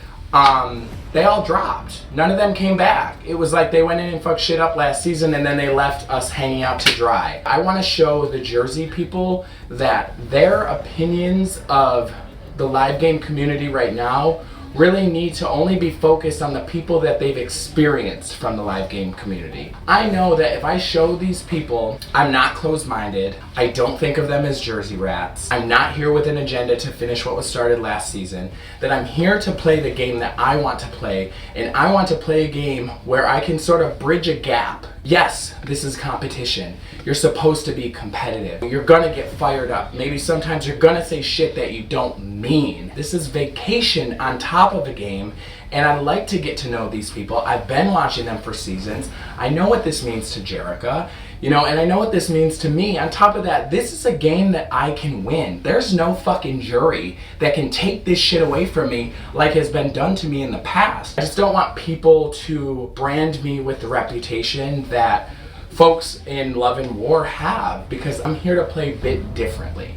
they all dropped. None of them came back. It was like they went in and fucked shit up last season and then they left us hanging out to dry. I want to show the Jersey people that their opinions of the live game community right now really need to only be focused on the people that they've experienced from the live game community. I know that if I show these people I'm not closed-minded, I don't think of them as Jersey rats, I'm not here with an agenda to finish what was started last season, that I'm here to play the game that I want to play, and I want to play a game where I can sort of bridge a gap. Yes, this is competition. You're supposed to be competitive. You're gonna get fired up. Maybe sometimes you're gonna say shit that you don't mean. This is vacation on top of a game, and I like to get to know these people. I've been watching them for seasons. I know what this means to Jerica, and I know what this means to me. On top of that, this is a game that I can win. There's no fucking jury that can take this shit away from me like has been done to me in the past. I just don't want people to brand me with the reputation that folks in Love and War have, because I'm here to play a bit differently.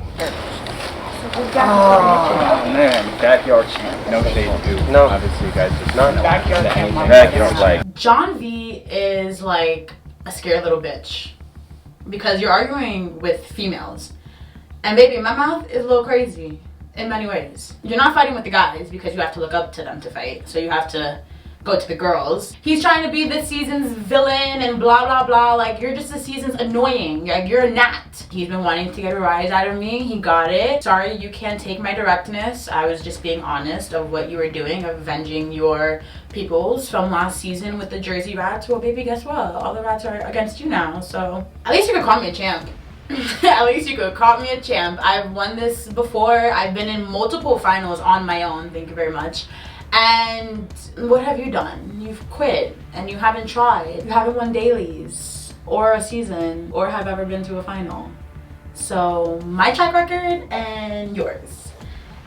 Oh man, backyard champ. No shade too. No. Obviously, you guys just not backyard champ. That you don't like. John V is like a scared little bitch because you're arguing with females, and baby, my mouth is a little crazy in many ways. You're not fighting with the guys because you have to look up to them to fight, so you have to go to the girls. He's trying to be this season's villain and blah blah blah. Like, you're just this season's annoying. Like, you're a gnat. He's been wanting to get a rise out of me. He got it. Sorry, you can't take my directness. I was just being honest of what you were doing, of avenging your peoples from last season with the Jersey rats. Well, baby, guess what? All the rats are against you now. So at least you could call me a champ. At least you could call me a champ. I've won this before. I've been in multiple finals on my own. Thank you very much. And what have you done? You've quit and you haven't tried. You haven't won dailies or a season or have ever been to a final. So my track record and yours.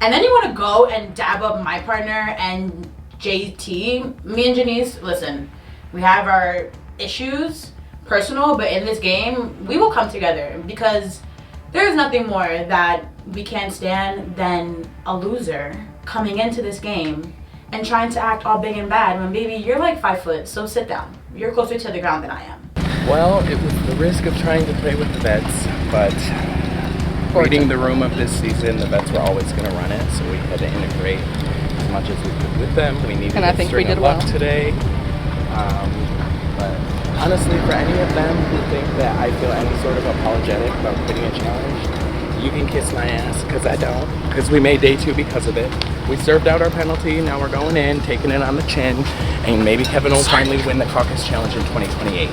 And then you want to go and dab up my partner and JT. Me and Janice, listen, we have our issues, personal, but in this game, we will come together because there's nothing more that we can't stand than a loser coming into this game and trying to act all big and bad when, baby, you're like 5 foot, so sit down. You're closer to the ground than I am. Well, it was the risk of trying to play with the vets, but reading the room of this season, the vets were always going to run it, so we had to integrate as much as we could with them. We needed And I a think we string did of luck well. today. But honestly, for any of them who think that I feel any sort of apologetic about quitting a challenge, you can kiss my ass, because I don't. Because we made day 2 because of it. We served out our penalty, now we're going in, taking it on the chin, and maybe Kevin will finally win the Caucus Challenge in 2028.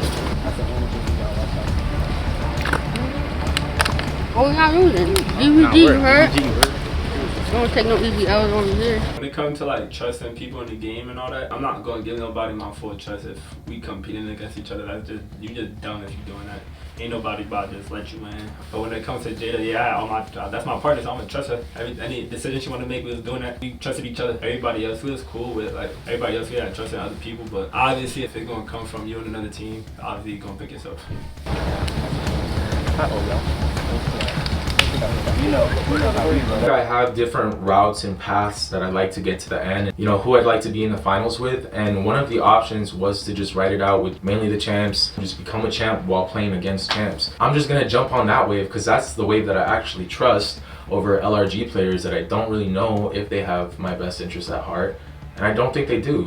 Oh, we're not losing. DVD hurt. Don't take no easy L's on here. When it comes to like trusting people in the game and all that, I'm not gonna give nobody my full trust if we competing against each other. That's just you just dumb if you're doing that. Ain't nobody about to just let you in. But when it comes to Jada, yeah, that's my partner, so I'm gonna trust her. Any decision she wanna make, we was doing that. We trusted each other. Everybody else, we was cool with like everybody else. We had trust in other people, but obviously if it's gonna come from you and another team, obviously you're gonna pick yourself. I have different routes and paths that I'd like to get to the end. You know, who I'd like to be in the finals with, and one of the options was to just write it out with mainly the champs, just become a champ while playing against champs. I'm just gonna jump on that wave because that's the wave that I actually trust over LRG players that I don't really know if they have my best interest at heart, and I don't think they do.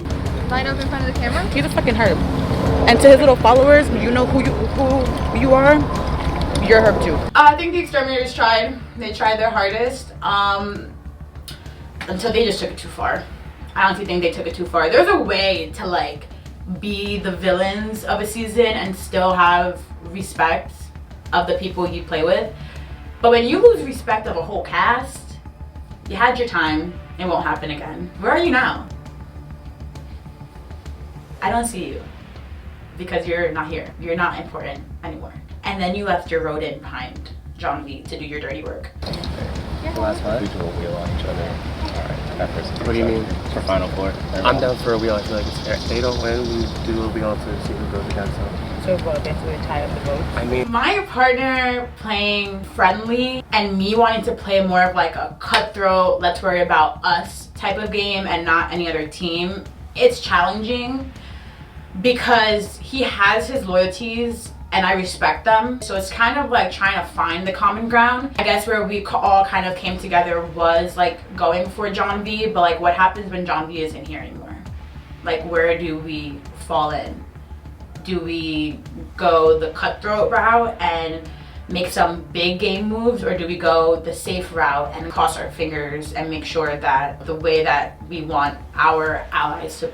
Line up in front of the camera. He's a fucking herb. And to his little followers, you know who you are. You're herb too. I think the exterminators tried. They tried their hardest. Until they just took it too far. I honestly think they took it too far. There's a way to like be the villains of a season and still have respect of the people you play with. But when you lose respect of a whole cast, you had your time. It won't happen again. Where are you now? I don't see you because you're not here. You're not important anymore. And then you left your rodent behind, John V, to do your dirty work. The last one? We do a wheel on each other. Alright, that person. What do you mean? For Final Four. I'm down for a wheel. I feel like it's fair. They don't win, we do a wheel to see who goes against them. So what, basically tie up the vote? I mean, My partner playing friendly and me wanting to play more of like a cutthroat, let's worry about us type of game and not any other team, it's challenging because he has his loyalties and I respect them. So it's kind of like trying to find the common ground. I guess where we all kind of came together was like going for John V, but like what happens when John V isn't here anymore? Like where do we fall in? Do we go the cutthroat route and make some big game moves, or do we go the safe route and cross our fingers and make sure that the way that we want our allies to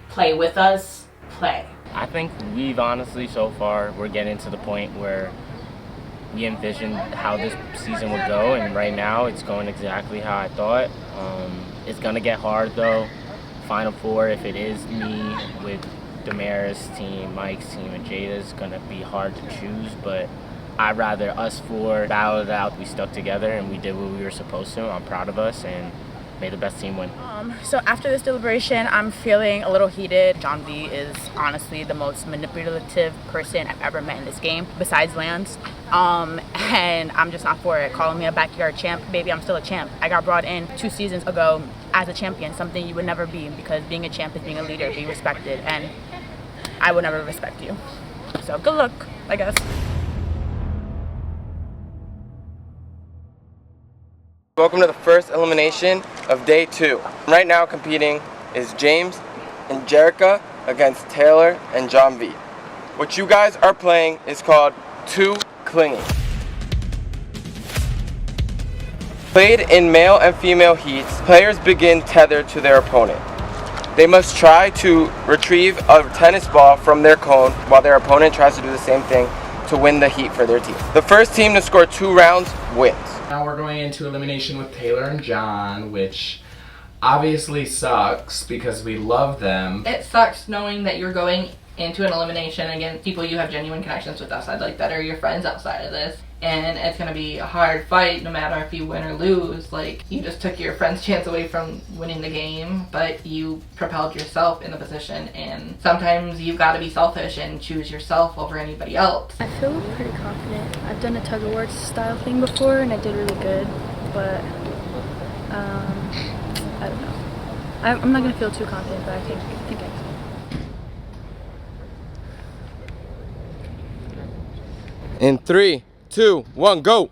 play with us, play? I think we've honestly, so far, we're getting to the point where we envisioned how this season would go, and right now it's going exactly how I thought. It's gonna get hard though. Final Four, if it is me with Damaris' team, Mike's team, and Jada's, gonna be hard to choose, but I'd rather us four battle it out. We stuck together and we did what we were supposed to. I'm proud of us and may the best team win. So after this deliberation, I'm feeling a little heated. John V is honestly the most manipulative person I've ever met in this game, besides Lance. And I'm just not for it. Calling me a backyard champ, baby, I'm still a champ. I got brought in 2 seasons ago as a champion, something you would never be, because being a champ is being a leader, being respected, and I would never respect you. So good luck, I guess. welcome to the first elimination of day 2. Right now competing is Jaymes and Jerica against Taylor and John V. What you guys are playing is called Too Clingy. Played in male and female heats, players begin tethered to their opponent. They must try to retrieve a tennis ball from their cone while their opponent tries to do the same thing to win the heat for their team. The first team to score 2 rounds wins. Now we're going into elimination with Taylor and John, which obviously sucks because we love them. It sucks knowing that you're going into an elimination against people you have genuine connections with outside, like that are your friends outside of this. And it's gonna be a hard fight no matter if you win or lose. Like, you just took your friend's chance away from winning the game, but you propelled yourself in the position, and sometimes you've got to be selfish and choose yourself over anybody else. I feel pretty confident. I've done a tug of war style thing before and I did really good, but I don't know. I'm not gonna feel too confident, but I think I can. In 3, 2, 1, go!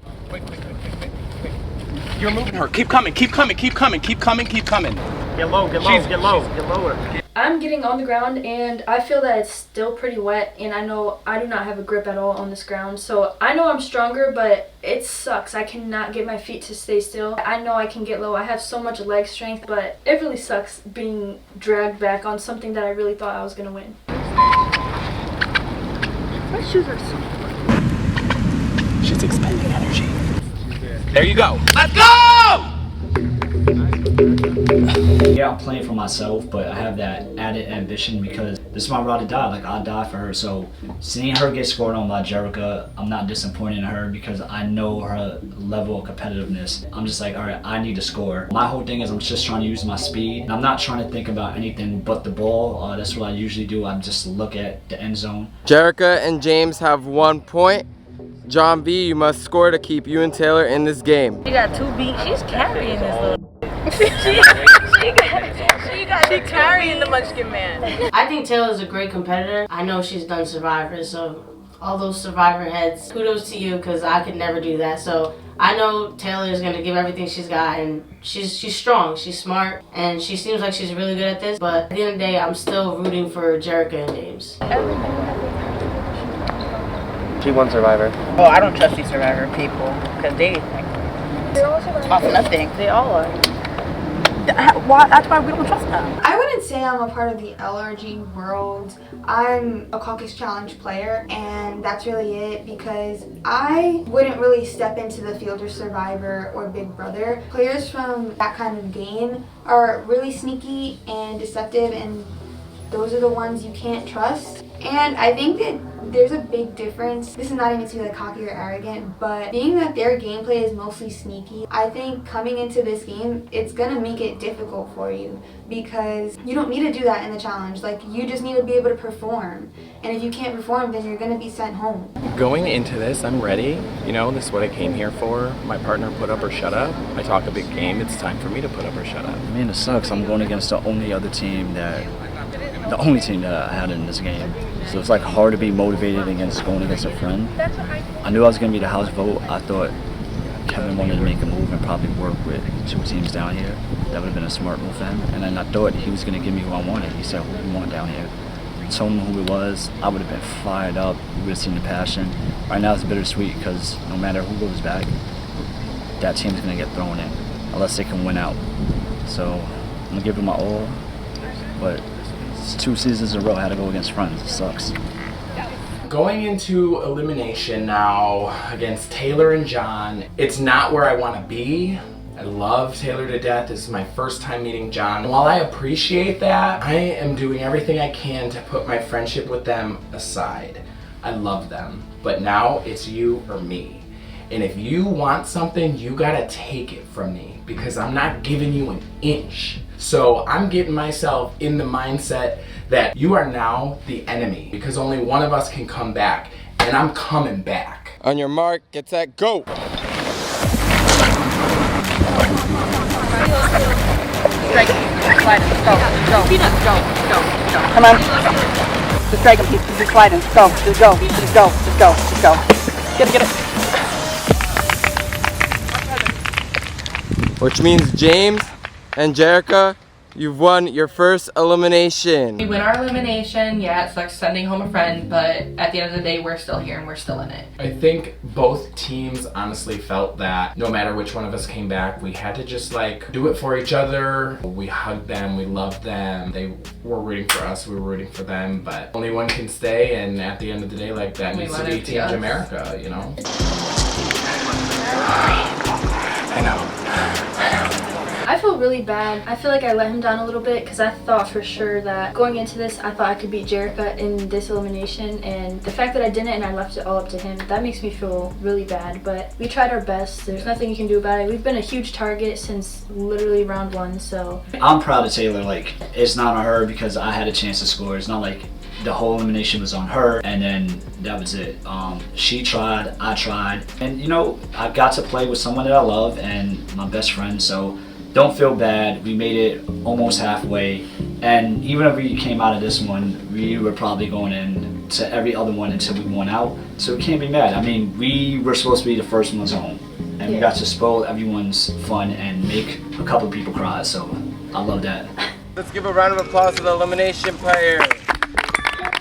You're moving her. Keep coming, keep coming, keep coming, keep coming, keep coming. Get low, get low, get low, get lower. I'm getting on the ground and I feel that it's still pretty wet, and I know I do not have a grip at all on this ground. So I know I'm stronger, but it sucks. I cannot get my feet to stay still. I know I can get low. I have so much leg strength, but it really sucks being dragged back on something that I really thought I was going to win. My shoes are so She's expending energy. There you go. Let's go! Yeah, I'm playing for myself, but I have that added ambition because this is my ride or die. Like, I'll die for her. So seeing her get scored on by Jerica, I'm not disappointed in her because I know her level of competitiveness. I'm just like, all right, I need to score. My whole thing is I'm just trying to use my speed. And I'm not trying to think about anything but the ball. That's what I usually do. I just look at the end zone. Jerica and Jaymes have 1 point. John V, you must score to keep you and Taylor in this game. She got 2 beats. She's carrying this little. She carrying the Munchkin man. I think Taylor's a great competitor. I know she's done Survivor, so all those Survivor heads, kudos to you, because I could never do that. So I know Taylor is going to give everything she's got, and she's strong, she's smart, and she seems like she's really good at this. But at the end of the day, I'm still rooting for Jerica and Jaymes. She won Survivor. Oh, I don't trust these Survivor people because they're off nothing. They all are. That's why we don't trust them. I wouldn't say I'm a part of the LRG world. I'm a Caucus Challenge player, and that's really it because I wouldn't really step into the field of Survivor or Big Brother. Players from that kind of game are really sneaky and deceptive, and those are the ones you can't trust. And I think that there's a big difference. This is not even to be like cocky or arrogant, but being that their gameplay is mostly sneaky, I think coming into this game, it's gonna make it difficult for you because you don't need to do that in the challenge. Like, you just need to be able to perform. And if you can't perform, then you're gonna be sent home. Going into this, I'm ready. You know, this is what I came here for. My partner put up or shut up. I talk a big game. It's time for me to put up or shut up. I mean, it sucks. I'm going against the only team that I had in this game. So it's like hard to be motivated against going against a friend. I knew I was going to be the house vote. I thought Kevin wanted to make a move and probably work with 2 teams down here. That would have been a smart move for him. And then I thought he was going to give me who I wanted. He said, who do you want down here? I told him who it was. I would have been fired up. We would have seen the passion. Right now it's bittersweet because no matter who goes back, that team's going to get thrown in unless they can win out. So I'm going to give it my all. But it's 2 seasons in a row I had to go against friends. It sucks. Going into elimination now against Taylor and John, it's not where I want to be. I love Taylor to death. This is my first time meeting John. While I appreciate that, I am doing everything I can to put my friendship with them aside. I love them, but now it's you or me. And if you want something, you gotta take it from me because I'm not giving you an inch. So I'm getting myself in the mindset that you are now the enemy because only one of us can come back, and I'm coming back. On your mark, get set, go! Strike him. Slide him. Go. Come on. Just strike him. Just slide him. Go. Just go. Get it. Which means Jaymes and Jerica, you've won your first elimination. We win our elimination, yeah, it's like sending home a friend, but at the end of the day, we're still here and we're still in it. I think both teams honestly felt that no matter which one of us came back, we had to just like do it for each other. We hugged them, we loved them. They were rooting for us, we were rooting for them, but only one can stay, and at the end of the day, like, that needs to be Team Jamaica, you know? I know. I feel really bad. I feel like I let him down a little bit because I thought for sure that going into this, I thought I could beat Jerica in this elimination, and the fact that I didn't and I left it all up to him, that makes me feel really bad, but we tried our best. There's nothing you can do about it. We've been a huge target since literally round 1, so. I'm proud of Taylor. Like, it's not on her because I had a chance to score. It's not like the whole elimination was on her and then that was it. She tried, I tried, and you know, I got to play with someone that I love and my best friend, so don't feel bad. We made it almost halfway, and even if we came out of this one, we were probably going in to every other one until we won out, so we can't be mad. I mean, we were supposed to be the first ones home, and we got to spoil everyone's fun and make a couple people cry, so I love that. Let's give a round of applause to the elimination player.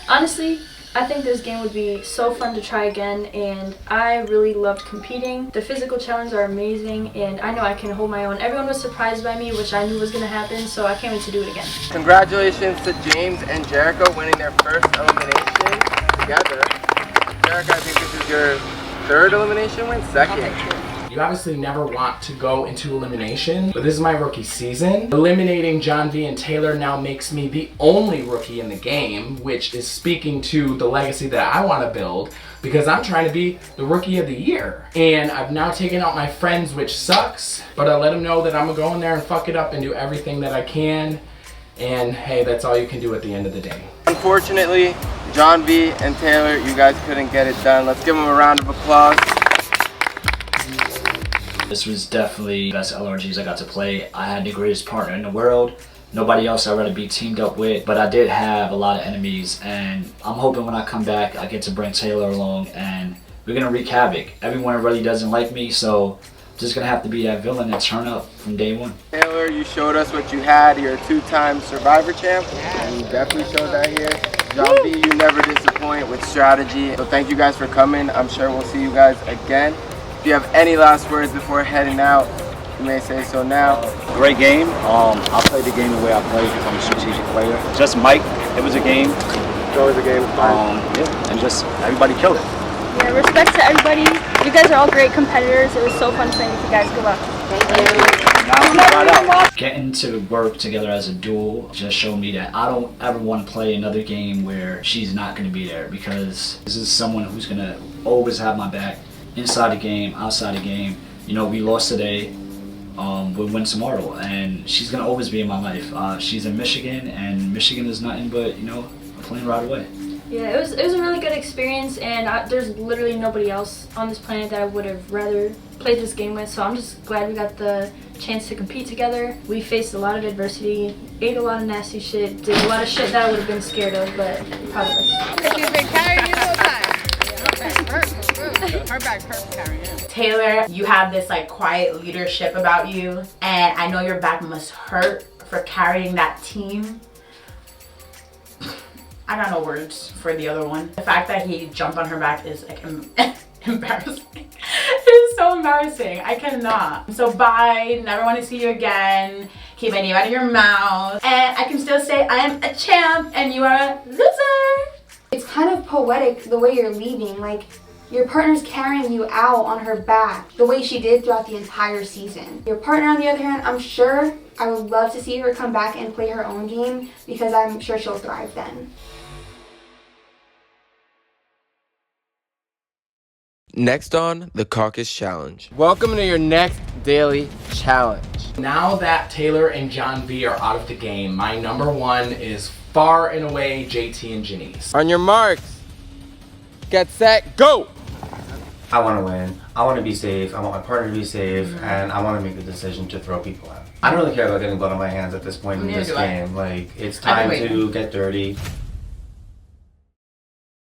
Honestly, I think this game would be so fun to try again, and I really loved competing. The physical challenges are amazing, and I know I can hold my own. Everyone was surprised by me, which I knew was going to happen, so I can't wait to do it again. Congratulations to Jaymes and Jerica winning their first elimination together. Jerica, I think this is your third elimination win? Second. You obviously never want to go into elimination, but this is my rookie season. Eliminating John V and Taylor now makes me the only rookie in the game, which is speaking to the legacy that I want to build, because I'm trying to be the rookie of the year. And I've now taken out my friends, which sucks, but I let them know that I'm gonna go in there and fuck it up and do everything that I can. And hey, that's all you can do at the end of the day. Unfortunately, John V and Taylor, you guys couldn't get it done. Let's give them a round of applause. This was definitely the best LRGs I got to play. I had the greatest partner in the world. Nobody else I'd rather be teamed up with, but I did have a lot of enemies, and I'm hoping when I come back I get to bring Taylor along and we're gonna wreak havoc. Everyone really doesn't like me, so I'm just gonna have to be that villain and turn up from day one. Taylor, you showed us what you had. You're a two-time Survivor champ, and you definitely showed that here. John V, you never disappoint with strategy. So thank you guys for coming. I'm sure we'll see you guys again. If you have any last words before heading out, you may say so now. Great game. I'll play the game the way I play because I'm a strategic player. Just Mike, it was a game. It's always a game. Yeah, and just everybody killed it. Yeah, respect to everybody. You guys are all great competitors. It was so fun playing with you guys. Good luck. Getting to work together as a duo just showed me that I don't ever want to play another game where she's not going to be there, because this is someone who's going to always have my back inside the game, outside the game. You know, we lost today, we'll win tomorrow, and she's going to always be in my life. She's in Michigan, and Michigan is nothing but, you know, a plane ride away. Yeah, it was a really good experience, and there's literally nobody else on this planet that I would have rather played this game with, so I'm just glad we got the chance to compete together. We faced a lot of adversity, ate a lot of nasty shit, did a lot of shit that I would have been scared of, but proud of us. She's been carrying you the whole time. Her back's perfect carrying you. Taylor, you have this like quiet leadership about you, and I know your back must hurt for carrying that team. I got no words for the other one. The fact that he jumped on her back is like embarrassing. It is so embarrassing. I cannot. So bye. Never want to see you again. Keep my name out of your mouth. And I can still say I am a champ and you are a loser. It's kind of poetic the way you're leaving. Like, your partner's carrying you out on her back the way she did throughout the entire season. Your partner, on the other hand, I'm sure I would love to see her come back and play her own game, because I'm sure she'll thrive then. Next on the Caucus Challenge. Welcome to your next daily challenge. Now that Taylor and John V are out of the game, my number one is far and away JT and Jaymes. On your marks, get set, go! I want to win. I want to be safe. I want my partner to be safe, and I want to make the decision to throw people out. I don't really care about getting blood on my hands at this point in this game. Like, it's time to get dirty.